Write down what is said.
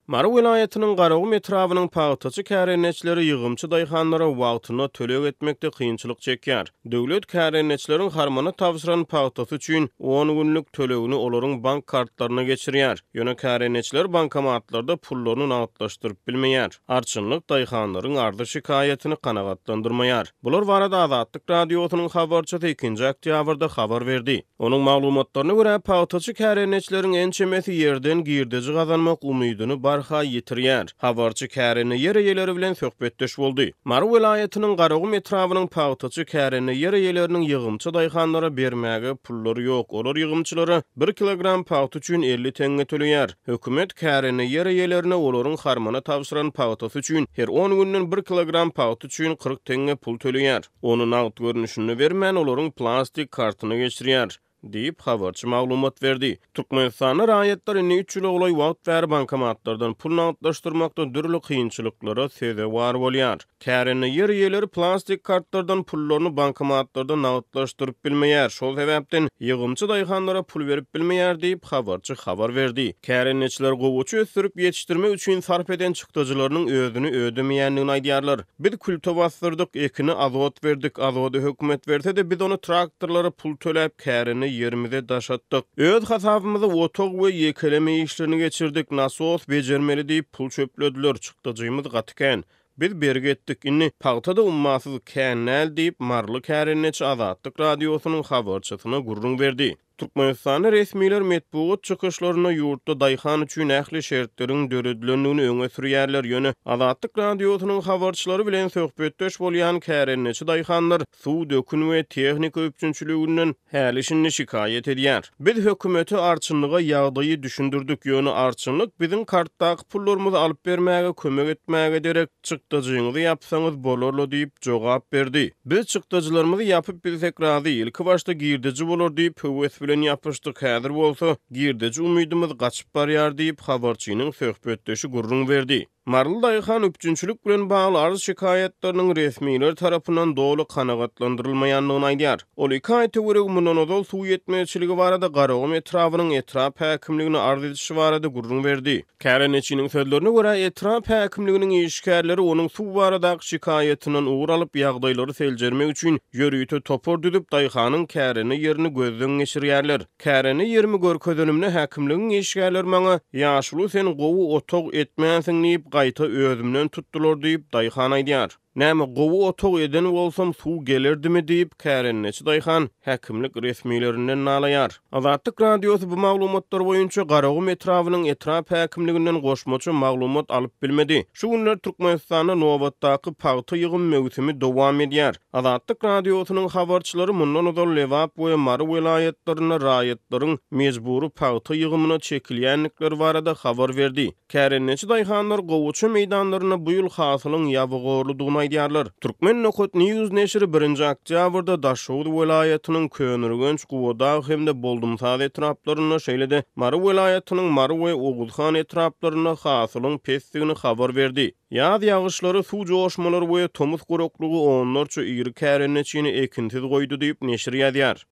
Mara vilayetinin Garagum etrawynyň paýtaçy kärenetçileri ýygymçy daýhanlara wagtyna töleg etmekde kynçylyk çekýär. Döwlet kärenetçileriň harmana tapşyran paýtasy üçin 10 günlük tölegini olaryň bank kartlaryna geçirýär. Ýöne kärenetçiler bankomatlarda pullaryny nagdlaşdyryp bilmeýär. Arçynlyk daýhanlaryň ardy şikaýetini kanagatlandyrmaýar. Bular barada Azatlyk radiosynyň habarçysy 2 oktýabrda habar berdi. Onuň maglumatlaryna görä paýtaçy kärenetçileriň ençemesi ýerden girdiji gazanmak umydyny barha ýitirýär. Habarçy käreni ýere bilen söhbetdeş boldy. Mara vilayetiniň Garagum etrawynyň paýtaçy käreni ýere-ýeleriniň ýygymçy daýhanlara bermäge pullary ýok. Olar ýygymçylara 1 kilogram paýta üçin 50 tenge töleýär. Hökümet käreni ýere-ýelerine olaryň harmana tapşyran paýtasy üçin her 10 günden 1 kilogram paýta üçin 40 tenge pul töleýär. Onu nagd görnüşini bermän olaryň plastik kartyna geçirýär diýip habarçy maglumat berdi. Türkmenistan raýatlar indi 3 ýyl olay wagt bäri bankomatlardan pul nagdlaşdyrmakda dürli kynçylyklara seze bar bolýar. Käreni ýere-ýeleri plastik kartlardan pullaryny bankomatlarda nagdlaşdyryp bilmeýär. Şol sebäpden ýygymçy daýhanlara pul berip bilmeýär diýip habarçy habar berdi. Kärenetçiler gowuçy ösdürip ýetişdirmek üçin sarp eden çykdyjylarynyň özüni ödemeýänligini aýdýarlar. Biz kulta bastyrdyk, ekini azot berdik, azoty hökümet berse-de biz onu traktorlara pul töläp käreni yerimize daşatdyk. Öz hasabymyzy otog we ýekeleme işlerini geçirdik. Nasos bejermeli diýip pul çöplediler. Çykdyjymyz gatyken. Biz berge etdik. Inni paýtada ummasyz känäl diýip marly kärenetçi Azatlyk radiosynyň habarçysyna gurrun berdi. Türkmenistan resmiler metbuat çykyşlaryna ýurtda daýhan üçin ähli şertleriň döredilendigini öňe sürýärler. Ýöne Azatlyk radiosynyň habarçylary bilen söhbetdeş bolýan kärenetçi daýhanlar suw dökün we tehnika üçünçüliginden hälişini şikaýet edýär. Biz hökümeti arçynlyga ýagdaýy düşündirdik. Ýöne arçynlyk biziň kartdaky pullarymyzy alyp bermäge kömek etmäge derek çykdyjyňyzy ýapsaňyz bolarly diýip jogap berdi. Biz çykdyjylarymyzy ýapyp bilsek razy, ilki başda girdiji bolar diýip höwes bilen ýapyşdyk. Häzir bolsa girdiji umydymyz gaçyp barýar diýip habarçynyň söhbetdeşi gurrun berdi. Marly daýhan üçünçülük bilen bagly arz şikaýetleriniň resmiler tarapyndan doly kanagatlandyrylmaýanlygyny aýdýar. Ol 2 aý töwereg mundan ozal suw ýetmeçiligi barada Garagum etrawynyň etrap häkimligini arz edişi barada gurrun berdi. Kärenetçiniň sözlerine görä etrap häkimliginiň işgärleri onuň suw baradaky şikaýetinden ugur alyp ýagdaýlary seljermek üçin ýörüýte topor düdüp daýhanyň käreni ýerini gözden geçirýärler. Käreni ýerimi görkezönümne häkimligiň işgärleri maňa ýaşuly sen gowy otog etmäsiň diýip gaýta özümden tutdular diýip daýhan aýdýar. Näme gowy otog eden bolsam suw gelerdimi diýip kärenetçi daýhan häkimlik resmiýlerinden nalaýar. Azatlyk radiosy bu maglumatlar boýunça Garagum etrawynyň etrap häkimliginden goşmaçy maglumat alyp bilmedi. Şu günler Türkmenistanda nowatdaky paýta ýygym mewsimi dowam edýär. Azatlyk radiosynyň habarçylary mundan ozal Lewap we Mara vilayetlerine raýatlaryň mejbury paýta ýygymyna çekilýänlikleri barada habar berdi. Kärenetçi daýhanlar gowuçy meýdanlaryna bu ýyl hasylyň ýabygorlydygyny aýdýarlar. Türkmen Nokot News neşri 1 oktýabrda Daşowut vilayetiniň Köönürgenç, Guwada hemde Boldumsaz etraplaryna şeýlede Mara vilayetiniň Mara we Oguzhan etraplaryna hasylyň pesdigini habar berdi. Ýaz ýagyşlary, suw joşmalary we tomuz guruklugy onlarça ýyry kärenetçini ekinsiz goýdy diýip neşir ýazýar.